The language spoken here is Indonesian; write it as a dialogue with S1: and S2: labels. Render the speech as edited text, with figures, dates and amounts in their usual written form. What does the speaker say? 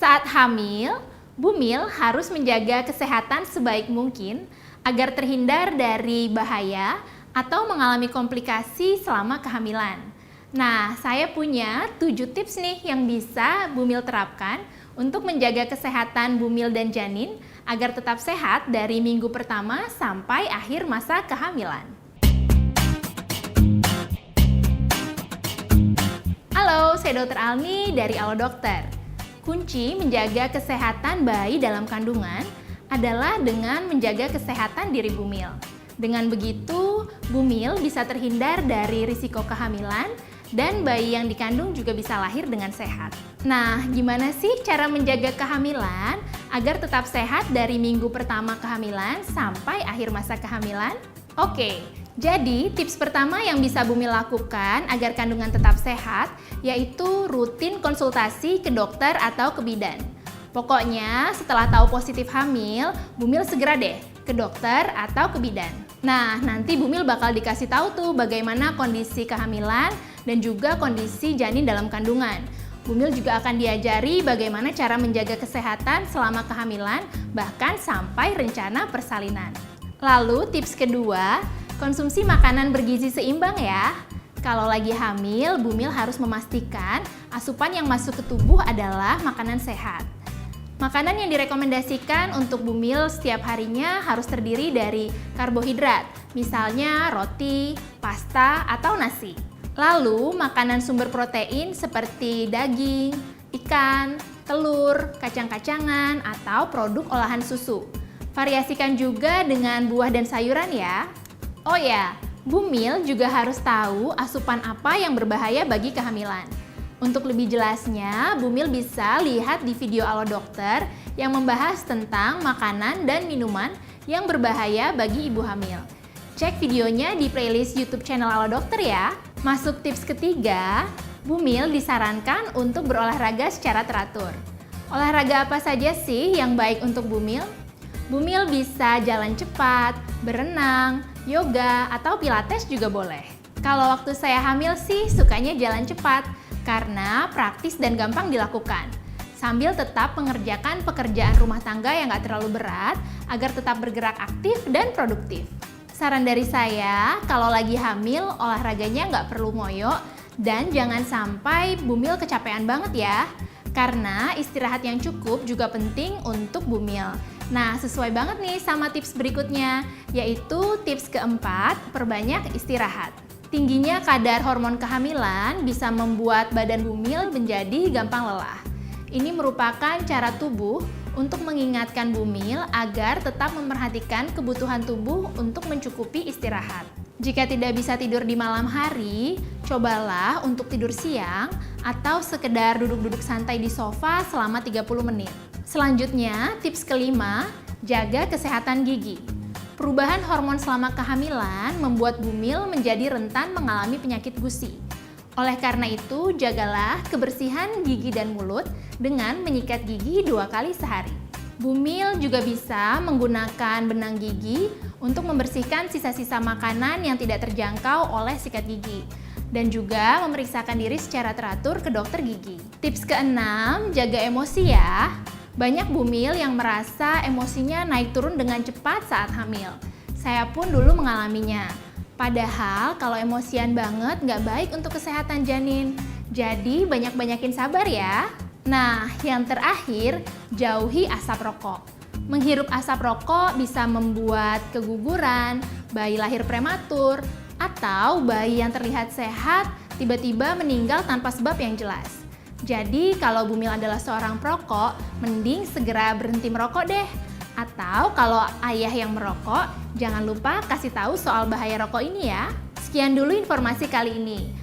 S1: Saat hamil, Bumil harus menjaga kesehatan sebaik mungkin agar terhindar dari bahaya atau mengalami komplikasi selama kehamilan. Nah, saya punya 7 tips nih yang bisa Bumil terapkan untuk menjaga kesehatan Bumil dan janin agar tetap sehat dari minggu pertama sampai akhir masa kehamilan. Halo, saya Dr. Alni dari Alo Dokter. Kunci menjaga kesehatan bayi dalam kandungan adalah dengan menjaga kesehatan diri Bumil. Dengan begitu, Bumil bisa terhindar dari risiko kehamilan dan bayi yang dikandung juga bisa lahir dengan sehat. Nah, gimana sih cara menjaga kehamilan agar tetap sehat dari minggu pertama kehamilan sampai akhir masa kehamilan? Oke, jadi tips pertama yang bisa Bumil lakukan agar kandungan tetap sehat yaitu rutin konsultasi ke dokter atau ke bidan. Pokoknya setelah tahu positif hamil, Bumil segera deh ke dokter atau ke bidan. Nah, nanti Bumil bakal dikasih tahu tuh bagaimana kondisi kehamilan dan juga kondisi janin dalam kandungan. Bumil juga akan diajari bagaimana cara menjaga kesehatan selama kehamilan, bahkan sampai rencana persalinan. Lalu tips kedua, konsumsi makanan bergizi seimbang ya. Kalau lagi hamil, Bumil harus memastikan asupan yang masuk ke tubuh adalah makanan sehat. Makanan yang direkomendasikan untuk Bumil setiap harinya harus terdiri dari karbohidrat, misalnya roti, pasta, atau nasi. Lalu, makanan sumber protein seperti daging, ikan, telur, kacang-kacangan, atau produk olahan susu. Variasikan juga dengan buah dan sayuran ya. Oh ya, Bumil juga harus tahu asupan apa yang berbahaya bagi kehamilan. Untuk lebih jelasnya, Bumil bisa lihat di video Alo Dokter yang membahas tentang makanan dan minuman yang berbahaya bagi ibu hamil. Cek videonya di playlist YouTube channel Alo Dokter ya. Masuk tips ketiga, Bumil disarankan untuk berolahraga secara teratur. Olahraga apa saja sih yang baik untuk Bumil? Bumil bisa jalan cepat, berenang, yoga, atau pilates juga boleh. Kalau waktu saya hamil sih sukanya jalan cepat, karena praktis dan gampang dilakukan. Sambil tetap mengerjakan pekerjaan rumah tangga yang gak terlalu berat, agar tetap bergerak aktif dan produktif. Saran dari saya, kalau lagi hamil, olahraganya gak perlu ngoyo, dan jangan sampai Bumil kecapean banget ya. Karena istirahat yang cukup juga penting untuk Bumil. Nah, sesuai banget nih sama tips berikutnya, yaitu tips keempat, perbanyak istirahat. Tingginya kadar hormon kehamilan bisa membuat badan Bumil menjadi gampang lelah. Ini merupakan cara tubuh untuk mengingatkan Bumil agar tetap memperhatikan kebutuhan tubuh untuk mencukupi istirahat. Jika tidak bisa tidur di malam hari, cobalah untuk tidur siang atau sekedar duduk-duduk santai di sofa selama 30 menit. Selanjutnya, tips kelima, jaga kesehatan gigi. Perubahan hormon selama kehamilan membuat Bumil menjadi rentan mengalami penyakit gusi. Oleh karena itu, jagalah kebersihan gigi dan mulut dengan menyikat gigi 2 kali sehari. Bumil juga bisa menggunakan benang gigi untuk membersihkan sisa-sisa makanan yang tidak terjangkau oleh sikat gigi dan juga memeriksakan diri secara teratur ke dokter gigi. Tips keenam, jaga emosi ya. Banyak Bumil yang merasa emosinya naik turun dengan cepat saat hamil. Saya pun dulu mengalaminya. Padahal kalau emosian banget nggak baik untuk kesehatan janin. Jadi banyak-banyakin sabar ya. Nah, yang terakhir, jauhi asap rokok. Menghirup asap rokok bisa membuat keguguran, bayi lahir prematur, atau bayi yang terlihat sehat tiba-tiba meninggal tanpa sebab yang jelas. Jadi kalau Bumil adalah seorang perokok, mending segera berhenti merokok deh. Atau kalau ayah yang merokok, jangan lupa kasih tahu soal bahaya rokok ini ya. Sekian dulu informasi kali ini.